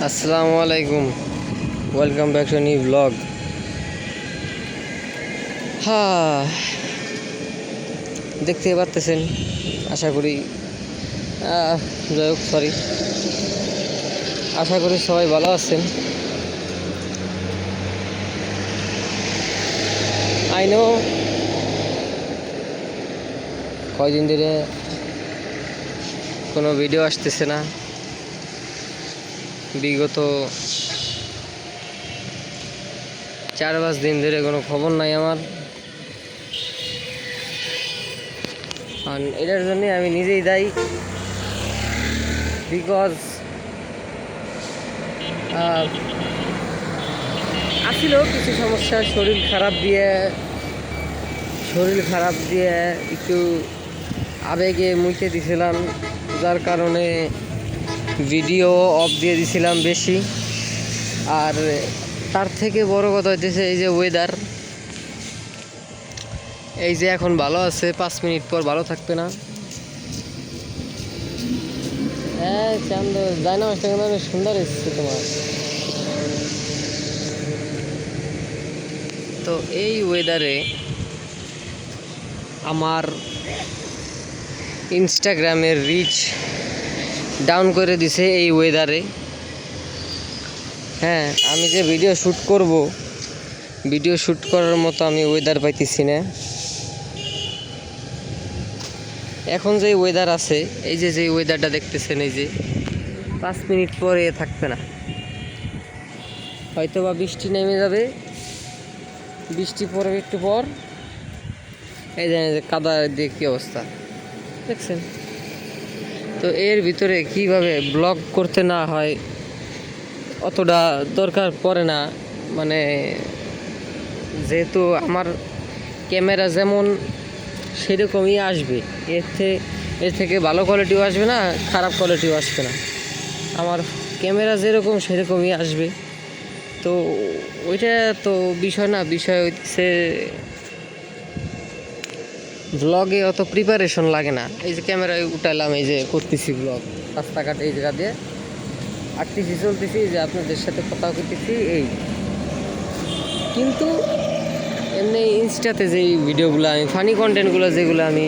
আসসালামু আলাইকুম, welcome back to new blog. হ্যাঁ, দেখতে পারতেছেন, আশা করি যাই হোক সরি, আশা করি সবাই ভালো আছেন। আই নো কয়দিন ধরে কোনো ভিডিও আসতেছে না, বিগত 4-5 দিন ধরে কোনো খবর নাই আমার। আর এটার জন্যে আমি নিজেই দায়ী, বিকজ আসছিল কিছু সমস্যা, শরীর খারাপ দিয়ে একটু আবেগে মুইতে দিছিলাম, যার কারণে ভিডিও অফ দিয়ে দিছিলাম বেশি। আর তার থেকে বড় কথা হচ্ছে এই যে ওয়েদার, এই যে এখন ভালো আছে, 5 মিনিট পর ভালো থাকবে না। হ্যাঁ চান্দ যায় না, অনেক সুন্দর এসেছে তোমার। তো এই ওয়েদারে আমার ইনস্টাগ্রামের রিচ ডাউন করে দিছে এই ওয়েদারে। হ্যাঁ, আমি যে ভিডিও শ্যুট করার মতো আমি ওয়েদার পাইতেছি না। এখন যে ওয়েদার আছে, এই যে ওয়েদারটা দেখতেছেন, এই যে 5 মিনিট পরে থাকবে না, হয়তো বা বৃষ্টি নেমে যাবে। বৃষ্টি পড়বে একটু পর, এই যে কাদা দিয়ে কী অবস্থা দেখছেন। তো এর ভিতরে কিভাবে ব্লগ করতে না হয় অতটা দরকার পড়ে না, মানে যেহেতু আমার ক্যামেরা যেমন সেরকমই আসবে, এর থেকে ভালো কোয়ালিটিও আসবে না, খারাপ কোয়ালিটিও আসবে না। আমার ক্যামেরা যেরকম সেরকমই আসবে। তো ওইটা তো বিষয় না, বিষয় হচ্ছে ব্লগে অত প্রিপারেশন লাগে না। এই যে ক্যামেরায় উঠালাম, এই যে করতেছি ব্লগ, রাস্তাঘাটে এই জায়গা দিয়ে আঁকতেছি, চলতেছি, যে আপনাদের সাথে কথা করতেছি এই। কিন্তু এমনি ইনস্টাতে যেই ভিডিওগুলো আমি ফানি কন্টেন্টগুলো যেগুলো আমি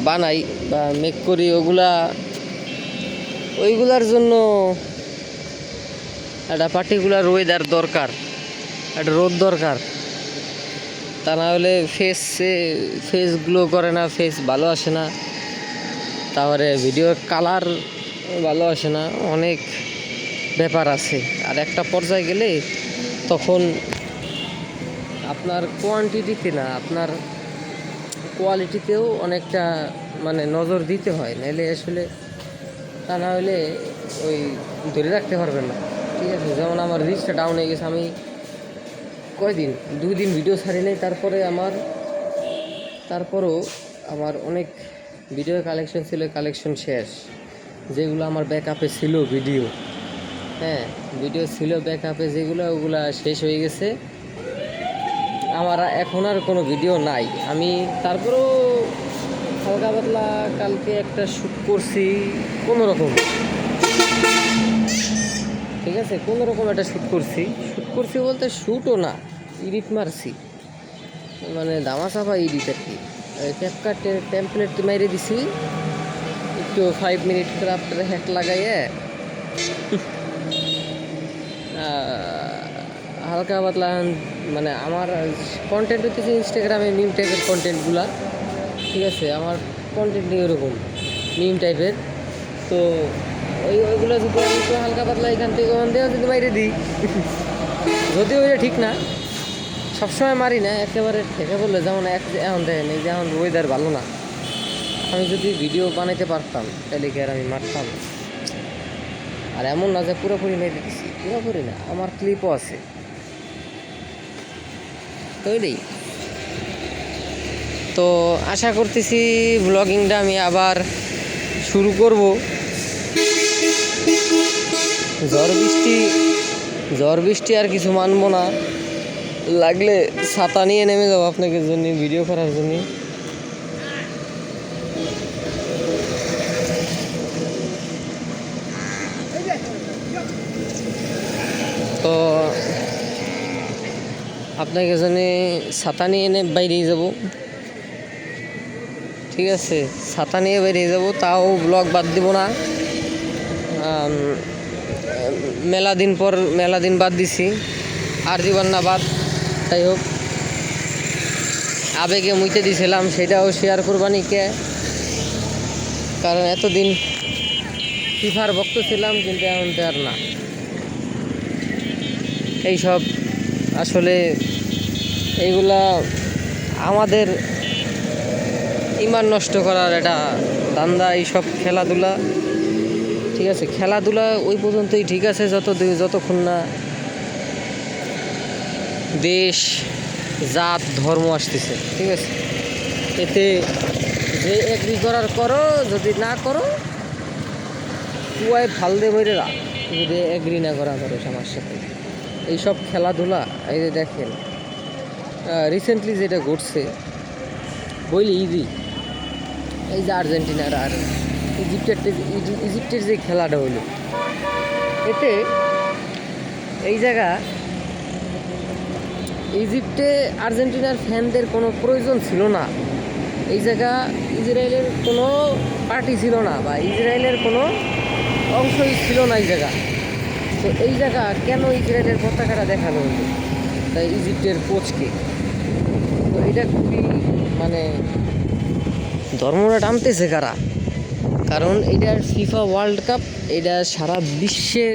বানাই বা মেক করি, ওইগুলার জন্য একটা পার্টিকুলার ওয়েদার দরকার, একটা রোদ দরকার। তা না হলে ফেস গ্লো করে না, ফেস ভালো আসে না, তারপরে ভিডিওর কালার ভালো আসে না, অনেক ব্যাপার আছে। আর একটা পর্যায়ে গেলে তখন আপনার কোয়ান্টিটিতে না, আপনার কোয়ালিটিতেও অনেকটা মানে নজর দিতে হয়, নাহলে আসলে তা না হলে ওই ধরে রাখতে পারবেন না। ঠিক আছে, যেমন আমার রিচটা ডাউন হয়ে গেছে, আমি কয়দিন 2 দিন ভিডিও ছাড়ি নাই, তারপরও আমার অনেক ভিডিও কালেকশন ছিল, কালেকশন শেষ। যেগুলো আমার ব্যাকআপে ছিল ভিডিও, হ্যাঁ ভিডিও ছিল ব্যাকআপে যেগুলো, ওগুলা শেষ হয়ে গেছে। আমার এখন আর কোনো ভিডিও নাই। আমি তারপরেও হালকা পাতলা কালকে একটা শ্যুট করছি কোনো রকম, ঠিক আছে, কোনো রকম একটা শ্যুট করছি বলতে শ্যুটও না, এডিট মারছি, মানে দামাচাপা এডিট আর কি। ক্যাপকাটের টেমপ্লেট মেরে দিছি, একটু 5 মিনিট ক্রাফটের হ্যাক লাগাইয়ে হালকা পাতলা, মানে আমার কন্টেন্ট হচ্ছে ইনস্টাগ্রামে মিম টাইপের কন্টেন্টগুলা, ঠিক আছে, আমার কন্টেন্ট নিয়ে ওরকম মিম টাইপের। তো ওইগুলো যদি আমি একটু হালকা পাতলা এখান থেকে ওখান দিয়েও যদি বাইরে দিই, যদিও ওইটা ঠিক না, সবসময় মারি না একেবারে ঠেকে বললে, যেমন এখন দেখেন এই যে এখন ওয়েদার ভালো না, আমি যদি ভিডিও বানাইতে পারতাম তাহলে কি আর আমি মারতাম? আর এমন না যে পুরোপুরি মেরে দিচ্ছি, পুরোপুরি না, আমার ক্লিপও আছে তৈরি। তো আশা করতেছি ব্লগিংটা আমি আবার শুরু করব। ঝড় বৃষ্টি আর কিছু মানবো না, লাগলে ছাতা নিয়ে নেমে যাবো আপনাদের জন্য ভিডিও করার জন্য। তো আপনাকে জানে ছাতা নিয়ে এনে বাইরে যাব, ঠিক আছে, ছাতা নিয়ে বেরিয়ে যাব, তাও ব্লগ বাদ দিব না। মেলা দিন বাদ দিছি, আর দিবার না বাদ। তাই হোক, আবেগে মুইতে দিছিলাম, সেটাও শেয়ার করবানি কে, কারণ এতদিন ফিফার ভক্ত ছিলাম, কিন্তু এখন তো আর না। এইসব আসলে এইগুলা আমাদের ইমান নষ্ট করার একটা ধান্দা। এইসব খেলাধুলা, ঠিক আছে, খেলাধুলা ওই পর্যন্তই ঠিক আছে যতক্ষণ না দেশ, জাত, ধর্ম আসতেছে, ঠিক আছে। এতে যে এগ্রি করার করো, যদি না করো কুয়ায় ফাল দে মরে রা, যদি এগ্রি না করা করো আমার সাথে। এইসব খেলাধুলা, এই যে দেখেন রিসেন্টলি যেটা ঘটছে বইলে ইজি, এই যে আর্জেন্টিনার আর ইজিপ্টের যে খেলাটা হইলো, এতে এই জায়গা ইজিপ্টে আর্জেন্টিনার ফ্যানদের কোনো প্রয়োজন ছিল না। এই জায়গা ইসরায়েলের কোনো পার্টি ছিল না, বা ইসরায়েলের কোনো অংশই ছিল না এই জায়গা। তো এই জায়গা কেন ইসরায়েলের পতাকাটা দেখানো হলো, তাই ইজিপ্টের কোচকে। তো এটা খুবই মানে ধর্মটা টানতেছে কারা, কারণ এটা ফিফা ওয়ার্ল্ড কাপ, এটা সারা বিশ্বে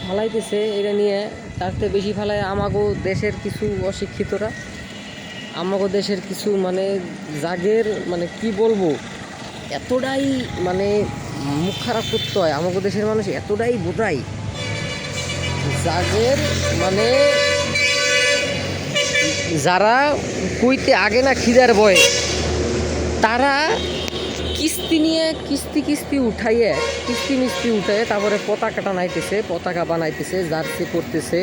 ফালাইতেছে এটা নিয়ে। তার থেকে বেশি ফালায় আমাগো দেশের কিছু অশিক্ষিতরা, আমাগো দেশের কিছু মানে জাগের, মানে কি বলবো, এতটাই মানে মুখ খারাপ করতে হয়। আমাগো দেশের মানুষ এতটাই বোধাই জাগের, মানে যারা কইতে আগে না খিদার বয়, তারা কিস্তি উঠাইয়ে তারপরে পতাকাটা পতাকা বানাইতেছে, জার্সি করতেছে,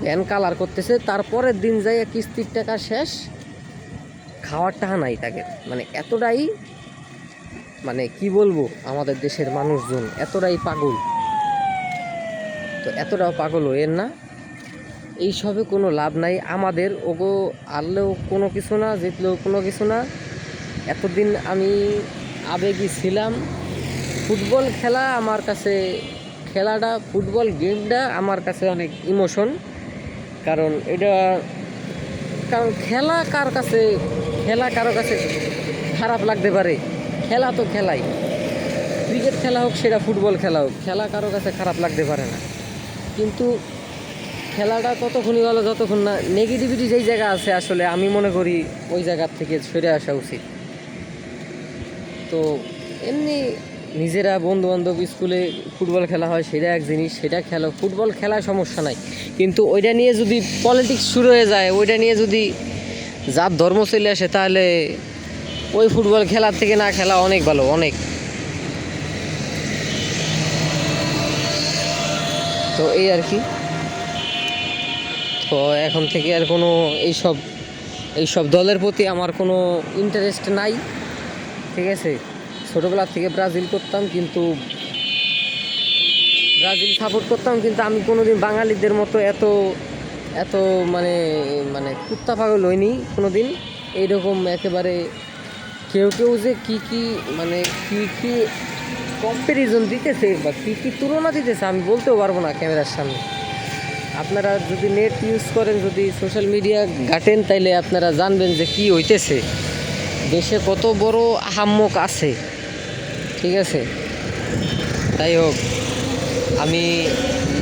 ভ্যান কালার করতেছে, তারপরের দিন যাইয়া কিস্তির টাকা শেষ, খাওয়ার টাকা নাই তাকে। মানে এতটাই, মানে কি বলবো, আমাদের দেশের মানুষজন এতটাই পাগল। তো এতটাও পাগল হইয়েন না, এইসবে কোনো লাভ নাই। আমাদের ওগো আনলেও কোনো কিছু না, জিতলেও কোনো কিছু না। এতদিন আমি আবেগী ছিলাম। ফুটবল খেলা আমার কাছে, খেলাটা, ফুটবল গেমটা আমার কাছে অনেক ইমোশন। কারণ খেলা কারো কাছে খারাপ লাগতে পারে, খেলা তো খেলাই, ক্রিকেট খেলা হোক, সেটা ফুটবল খেলা হোক, খেলা কারো কাছে খারাপ লাগতে পারে না। কিন্তু খেলাটা ততক্ষণই ভালো যতক্ষণ না নেগেটিভিটি যেই জায়গা আছে, আসলে আমি মনে করি ওই জায়গার থেকে সরে আসা উচিত। তো এমনি নিজেরা বন্ধুবান্ধব স্কুলে ফুটবল খেলা হয়, সেটা এক জিনিস, সেটা খেলো, ফুটবল খেলায় সমস্যা নাই। কিন্তু ওইটা নিয়ে যদি পলিটিক্স শুরু হয়ে যায়, ওইটা নিয়ে যদি জাত ধর্ম চলে আসে, তাহলে ওই ফুটবল খেলার থেকে না খেলা অনেক ভালো, অনেক। তো এই আর কি। তো এখন থেকে আর কোনো এইসব দলের প্রতি আমার কোনো ইন্টারেস্ট নাই, ঠিক আছে। ছোটোবেলার থেকে ব্রাজিল করতাম, কিন্তু ব্রাজিল সাপোর্ট করতাম, কিন্তু আমি কোনোদিন বাঙালিদের মতো এত মানে কুত্তা পাগল হইনি কোনোদিন। এইরকম একেবারে কেউ যে কি মানে কি কম্প্যারিজন দিতেছে বা কি তুলনা দিতেছে, আমি বলতেও পারবো না ক্যামেরার সামনে। আপনারা যদি নেট ইউজ করেন, যদি সোশ্যাল মিডিয়া ঘাটেন, তাইলে আপনারা জানবেন যে কি হইতেছে, দেশে কত বড় আহাম্মক আছে, ঠিক আছে। তাই হোক, আমি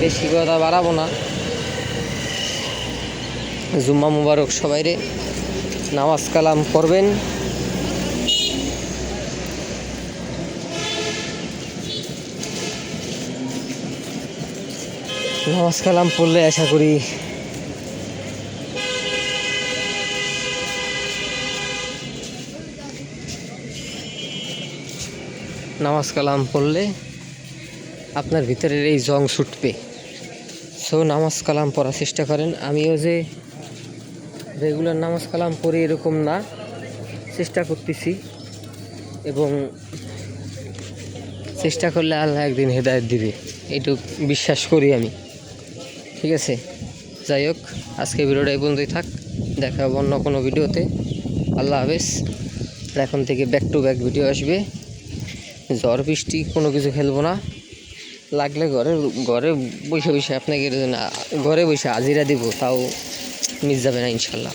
বেশি কথা বাড়াবো না। জুম্মা মুবারক সবাইরে, নামাজ কালাম করবেন। নামাজ কালাম পড়লে আশা করি আপনার ভিতরের এই জং ছুটবে। সো নামাজ কালাম পড়ার চেষ্টা করেন। আমিও যে রেগুলার নামাজ কালাম পড়ি এরকম না, চেষ্টা করতেছি, এবং চেষ্টা করলে আল্লাহ একদিন হেদায়েত দিবে, এইটুকু বিশ্বাস করি আমি। ঠিক আছে, যাই হোক, আজকে ভিডিওটা এই পর্যন্তই থাক। দেখা হবে অন্য কোনো ভিডিওতে। আল্লাহ হাফেজ। আর এখন থেকে ব্যাক টু ব্যাক ভিডিও আসবে। ঝড় বৃষ্টি কোনো কিছু খেলবো না, লাগলে ঘরে ঘরে বসে বসে আপনাকে ঘরে বসে হাজিরা দিব, তাও মিস যাবে না ইনশাল্লাহ।